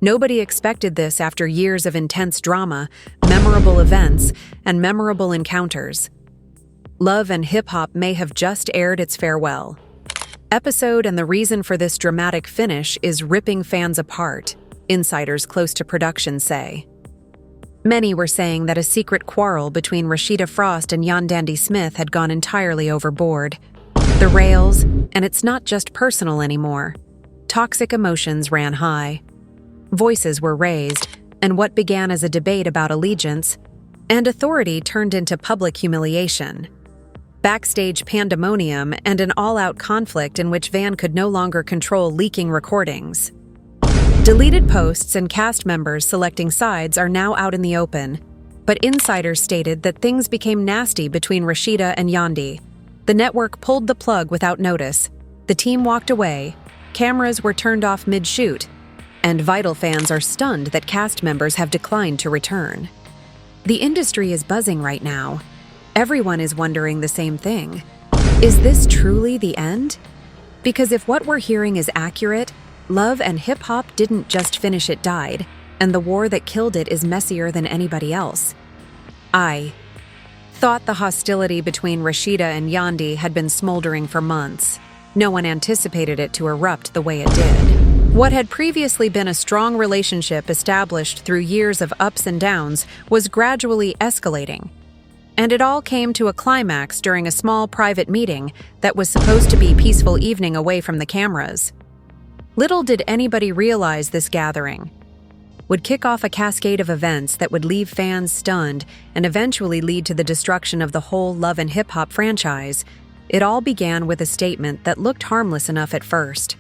Nobody expected this after years of intense drama, memorable events, and memorable encounters. Love and Hip Hop may have just aired its farewell episode, and the reason for this dramatic finish is ripping fans apart, insiders close to production say. Many were saying that a secret quarrel between Rasheeda Frost and Yandy Smith had gone entirely overboard. The rails, and it's not just personal anymore. Toxic emotions ran high. Voices were raised, and what began as a debate about allegiance and authority turned into public humiliation. Backstage pandemonium and an all-out conflict in which Van could no longer control leaking recordings. Deleted posts and cast members selecting sides are now out in the open, but insiders stated that things became nasty between Rasheeda and Yandy. The network pulled the plug without notice. The team walked away, cameras were turned off mid-shoot, and Vital fans are stunned that cast members have declined to return. The industry is buzzing right now. Everyone is wondering the same thing. Is this truly the end? Because if what we're hearing is accurate, Love and Hip Hop didn't just finish, it died, and the war that killed it is messier than anybody else. I thought the hostility between Rasheeda and Yandy had been smoldering for months. No one anticipated it to erupt the way it did. What had previously been a strong relationship established through years of ups and downs was gradually escalating. And it all came to a climax during a small private meeting that was supposed to be a peaceful evening away from the cameras. Little did anybody realize this gathering would kick off a cascade of events that would leave fans stunned and eventually lead to the destruction of the whole Love and Hip Hop franchise. It all began with a statement that looked harmless enough at first.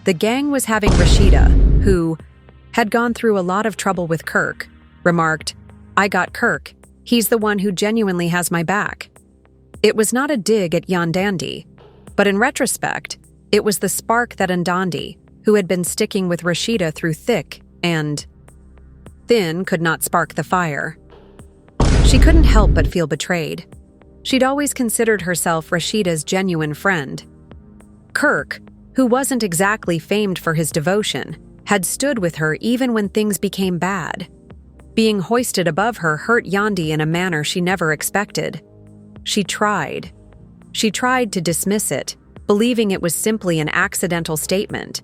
The gang was having Rasheeda, who had gone through a lot of trouble with Kirk, remarked, "I got Kirk. He's the one who genuinely has my back." It was not a dig at Yandy, but in retrospect, it was the spark that Yandy, who had been sticking with Rasheeda through thick and thin, could not spark the fire. She couldn't help but feel betrayed. She'd always considered herself Rasheeda's genuine friend. Kirk, who wasn't exactly famed for his devotion, had stood with her even when things became bad. Being hoisted above her hurt Yandy in a manner she never expected. She tried to dismiss it, believing it was simply an accidental statement.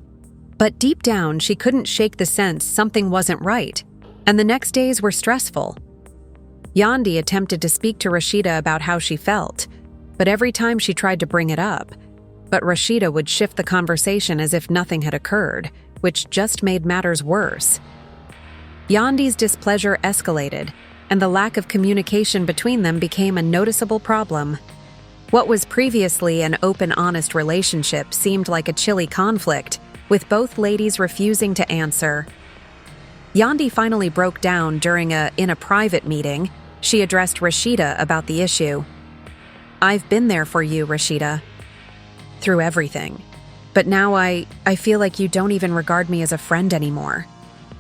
But deep down, she couldn't shake the sense something wasn't right, and the next days were stressful. Yandy attempted to speak to Rasheeda about how she felt, but every time she tried to bring it up, Rasheeda would shift the conversation as if nothing had occurred, which just made matters worse. Yandy's displeasure escalated, and the lack of communication between them became a noticeable problem. What was previously an open, honest relationship seemed like a chilly conflict, with both ladies refusing to answer. Yandy finally broke down in a private meeting. She addressed Rasheeda about the issue. "I've been there for you, Rasheeda, through everything. But now I feel like you don't even regard me as a friend anymore,"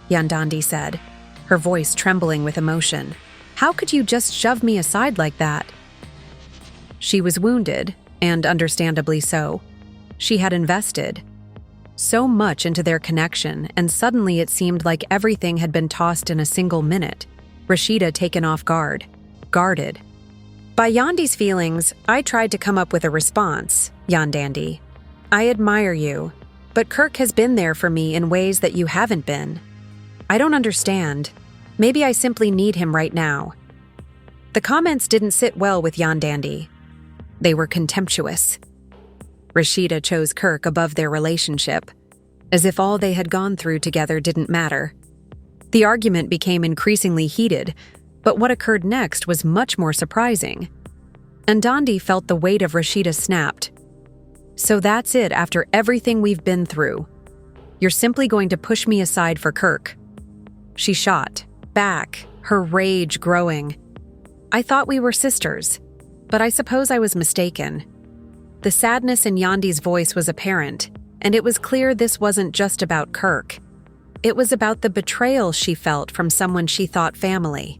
Yandy said, her voice trembling with emotion. "How could you just shove me aside like that?" She was wounded, and understandably so. She had invested so much into their connection, and suddenly it seemed like everything had been tossed in a single minute. Rasheeda taken off guard, guarded. By Yandy's feelings, I tried to come up with a response, Yandy. "I admire you, but Kirk has been there for me in ways that you haven't been. I don't understand. Maybe I simply need him right now." The comments didn't sit well with Yandy. They were contemptuous. Rasheeda chose Kirk above their relationship, as if all they had gone through together didn't matter. The argument became increasingly heated, but what occurred next was much more surprising. Yandy felt the weight of Rasheeda snapped. "So that's it after everything we've been through. You're simply going to push me aside for Kirk." She shot back, her rage growing. "I thought we were sisters, but I suppose I was mistaken." The sadness in Yandy's voice was apparent, and it was clear this wasn't just about Kirk. It was about the betrayal she felt from someone she thought family.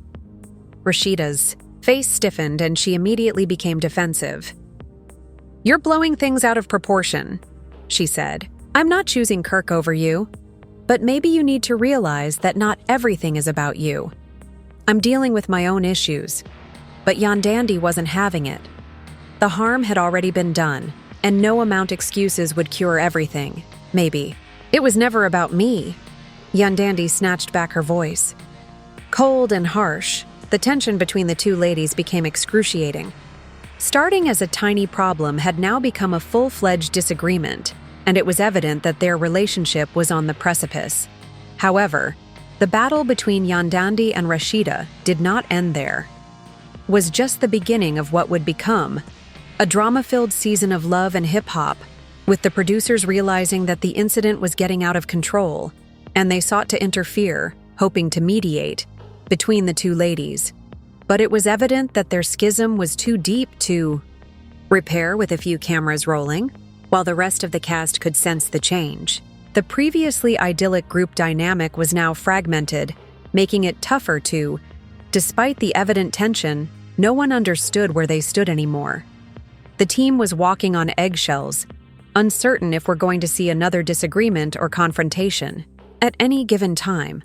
Rasheeda's face stiffened and she immediately became defensive. "You're blowing things out of proportion," she said. "I'm not choosing Kirk over you. But maybe you need to realize that not everything is about you. I'm dealing with my own issues, but Yandy wasn't having it. The harm had already been done, and no amount excuses would cure everything. Maybe. It was never about me. Yandy snatched back her voice. Cold and harsh, the tension between the two ladies became excruciating. Starting as a tiny problem had now become a full-fledged disagreement, and it was evident that their relationship was on the precipice. However, the battle between Yandy and Rasheeda did not end there. It was just the beginning of what would become a drama-filled season of love and hip-hop, with the producers realizing that the incident was getting out of control, and they sought to interfere, hoping to mediate, between the two ladies. But it was evident that their schism was too deep to repair with a few cameras rolling, while the rest of the cast could sense the change. The previously idyllic group dynamic was now fragmented, making it tougher to, despite the evident tension, no one understood where they stood anymore. The team was walking on eggshells, uncertain if we're going to see another disagreement or confrontation at any given time.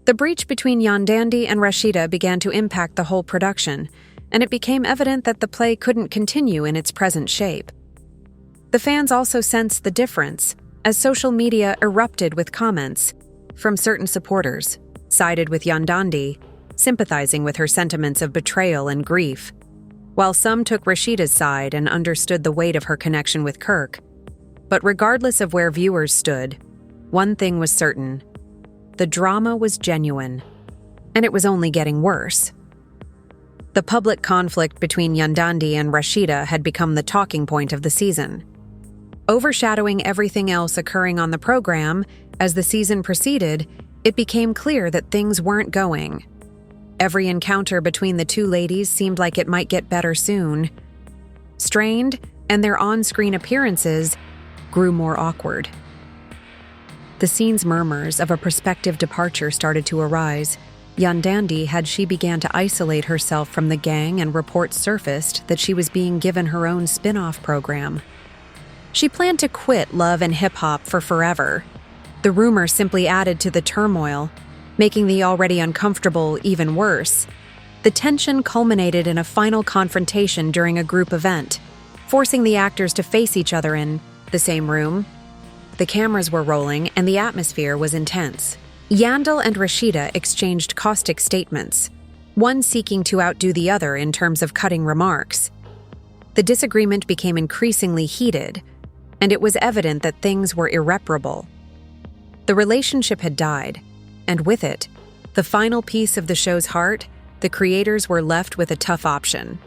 The breach between Yandy and Rasheeda began to impact the whole production, and it became evident that the play couldn't continue in its present shape. The fans also sensed the difference, as social media erupted with comments from certain supporters, sided with Yandy, sympathizing with her sentiments of betrayal and grief, while some took Rasheeda's side and understood the weight of her connection with Kirk. But regardless of where viewers stood, one thing was certain: the drama was genuine, and it was only getting worse. The public conflict between Yandy and Rasheeda had become the talking point of the season, overshadowing everything else occurring on the program. As the season proceeded, it became clear that things weren't going. Every encounter between the two ladies seemed like it might get better soon. Strained, and their on-screen appearances grew more awkward. The scene's murmurs of a prospective departure started to arise. Yandy had she began to isolate herself from the gang, and reports surfaced that she was being given her own spin-off program. She planned to quit love and hip-hop for forever. The rumor simply added to the turmoil, making the already uncomfortable even worse. The tension culminated in a final confrontation during a group event, forcing the actors to face each other in the same room. The cameras were rolling, and the atmosphere was intense. Yandy and Rasheeda exchanged caustic statements, one seeking to outdo the other in terms of cutting remarks. The disagreement became increasingly heated, and it was evident that things were irreparable. The relationship had died, and with it, the final piece of the show's heart, the creators were left with a tough option.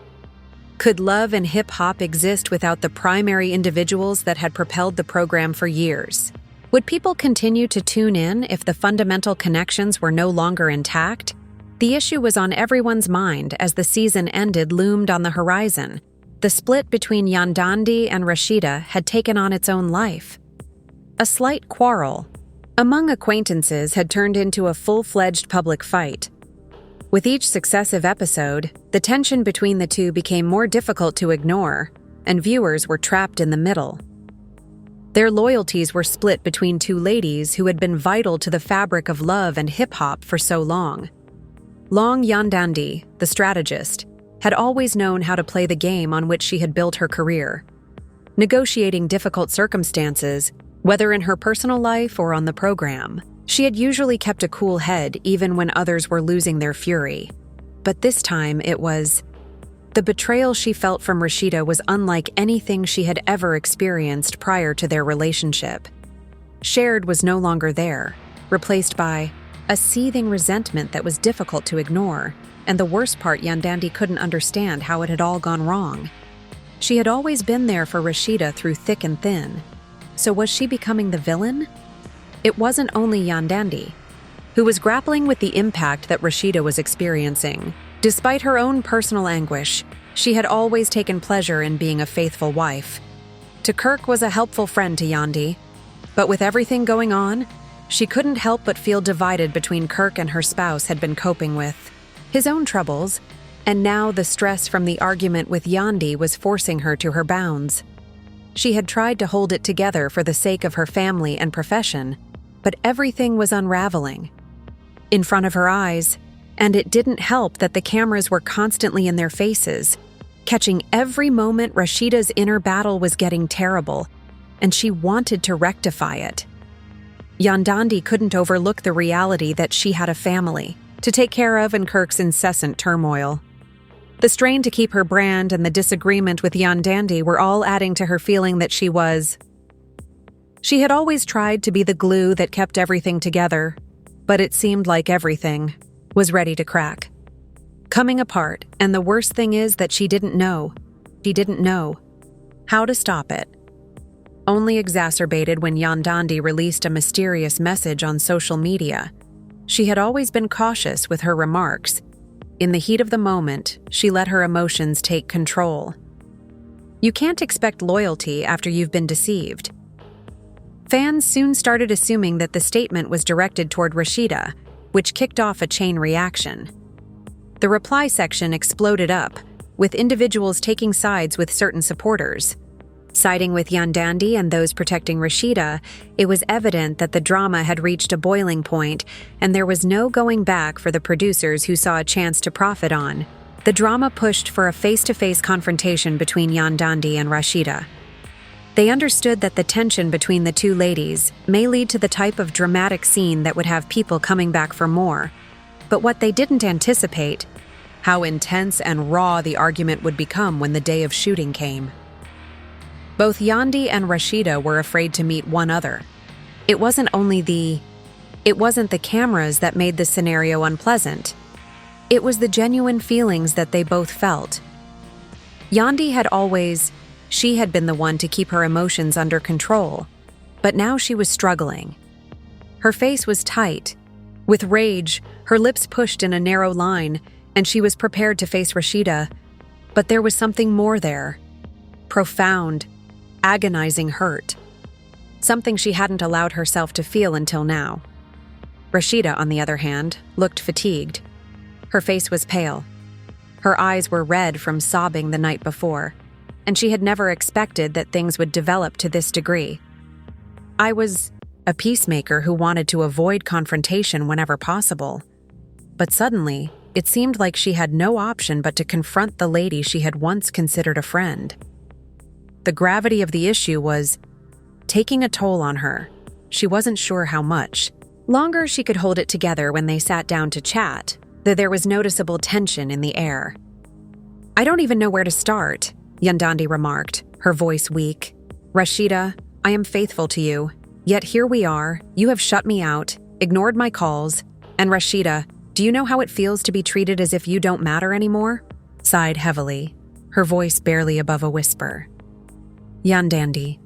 Could love and hip-hop exist without the primary individuals that had propelled the program for years? Would people continue to tune in if the fundamental connections were no longer intact? The issue was on everyone's mind as the season ended loomed on the horizon. The split between Yandy and Rasheeda had taken on its own life. A slight quarrel among acquaintances had turned into a full-fledged public fight. With each successive episode, the tension between the two became more difficult to ignore, and viewers were trapped in the middle. Their loyalties were split between two ladies who had been vital to the fabric of love and hip-hop for so long. Yandy, the strategist, had always known how to play the game on which she had built her career. Negotiating difficult circumstances, whether in her personal life or on the program, she had usually kept a cool head even when others were losing their fury. But this time it was... The betrayal she felt from Rasheeda was unlike anything she had ever experienced prior to their relationship. Shared was no longer there, replaced by a seething resentment that was difficult to ignore, and the worst part, Yandy couldn't understand how it had all gone wrong. She had always been there for Rasheeda through thick and thin. So was she becoming the villain? It wasn't only Yandy, who was grappling with the impact that Rasheeda was experiencing. Despite her own personal anguish, she had always taken pleasure in being a faithful wife. To Kirk was a helpful friend to Yandy, but with everything going on, she couldn't help but feel divided between Kirk and her spouse had been coping with his own troubles, and now the stress from the argument with Yandy was forcing her to her bounds. She had tried to hold it together for the sake of her family and profession, but everything was unraveling in front of her eyes, and it didn't help that the cameras were constantly in their faces, catching every moment. Rasheeda's inner battle was getting terrible, and she wanted to rectify it. Yandy couldn't overlook the reality that she had a family to take care of and Kirk's incessant turmoil. The strain to keep her brand and the disagreement with Yandy were all adding to her feeling that she had always tried to be the glue that kept everything together, but it seemed like everything was ready to crack, coming apart, and the worst thing is that she didn't know how to stop it. Only exacerbated when Yandy released a mysterious message on social media. She had always been cautious with her remarks. In the heat of the moment, she let her emotions take control. You can't expect loyalty after you've been deceived. Fans soon started assuming that the statement was directed toward Rasheeda, which kicked off a chain reaction. The reply section exploded up, with individuals taking sides with certain supporters. Siding with Yandy and those protecting Rasheeda, it was evident that the drama had reached a boiling point, and there was no going back for the producers who saw a chance to profit on. The drama pushed for a face-to-face confrontation between Yandy and Rasheeda. They understood that the tension between the two ladies may lead to the type of dramatic scene that would have people coming back for more. But what they didn't anticipate, how intense and raw the argument would become when the day of shooting came. Both Yandy and Rasheeda were afraid to meet one another. It wasn't the cameras that made the scenario unpleasant. It was the genuine feelings that they both felt. Yandy she had been the one to keep her emotions under control, but now she was struggling. Her face was tight. With rage, her lips pushed in a narrow line, and she was prepared to face Rasheeda, but there was something more there. Profound, agonizing hurt. Something she hadn't allowed herself to feel until now. Rasheeda, on the other hand, looked fatigued. Her face was pale. Her eyes were red from sobbing the night before, and she had never expected that things would develop to this degree. I was a peacemaker who wanted to avoid confrontation whenever possible. But suddenly, it seemed like she had no option but to confront the lady she had once considered a friend. The gravity of the issue was taking a toll on her. She wasn't sure how much. Longer she could hold it together when they sat down to chat, though there was noticeable tension in the air. "I don't even know where to start," Yandy remarked, her voice weak. "Rasheeda, I am faithful to you, yet here we are, you have shut me out, ignored my calls, and Rasheeda, do you know how it feels to be treated as if you don't matter anymore?" Sighed heavily, her voice barely above a whisper. "Yandy,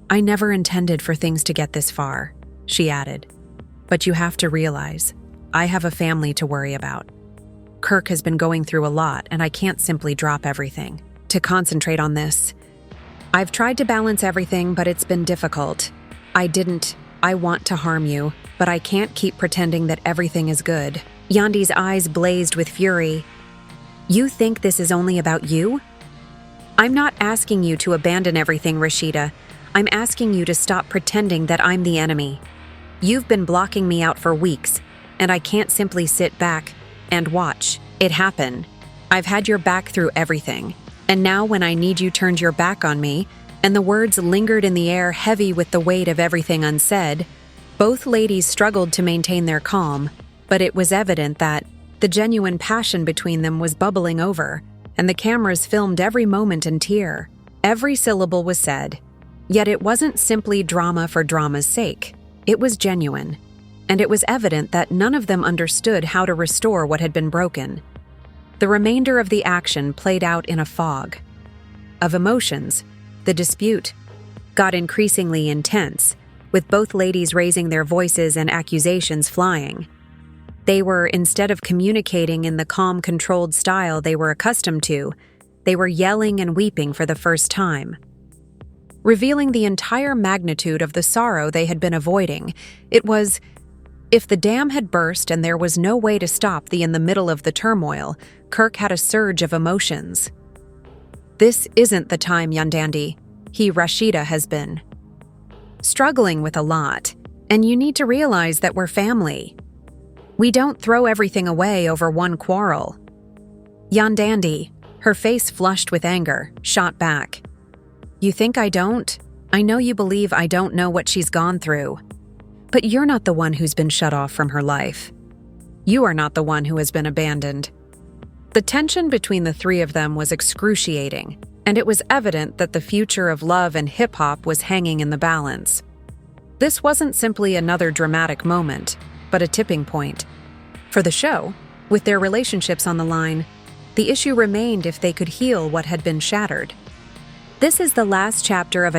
I never intended for things to get this far," she added. "But you have to realize, I have a family to worry about. Kirk has been going through a lot, and I can't simply drop everything to concentrate on this. I've tried to balance everything, but it's been difficult. I want to harm you, but I can't keep pretending that everything is good." Yandy's eyes blazed with fury. "You think this is only about you? I'm not asking you to abandon everything, Rasheeda. I'm asking you to stop pretending that I'm the enemy. You've been blocking me out for weeks, and I can't simply sit back and watch it happen. I've had your back through everything, and now when I need you turned your back on me," and the words lingered in the air heavy with the weight of everything unsaid. Both ladies struggled to maintain their calm, but it was evident that the genuine passion between them was bubbling over, and the cameras filmed every moment in tear. Every syllable was said, yet it wasn't simply drama for drama's sake. It was genuine, and it was evident that none of them understood how to restore what had been broken. The remainder of the action played out in a fog of emotions. The dispute got increasingly intense, with both ladies raising their voices and accusations flying. They were, instead of communicating in the calm, controlled style they were accustomed to, they were yelling and weeping for the first time, revealing the entire magnitude of the sorrow they had been avoiding. It was if the dam had burst and there was no way to stop in the middle of the turmoil. Kirk had a surge of emotions. "This isn't the time, Yandy. Rasheeda has been struggling with a lot. And you need to realize that we're family. We don't throw everything away over one quarrel." Yandy, her face flushed with anger, shot back. "You think I don't? I know you believe I don't know what she's gone through. But you're not the one who's been shut off from her life. You are not the one who has been abandoned." The tension between the three of them was excruciating, and it was evident that the future of love and hip-hop was hanging in the balance. This wasn't simply another dramatic moment, but a tipping point. For the show, with their relationships on the line, the issue remained if they could heal what had been shattered. This is the last chapter of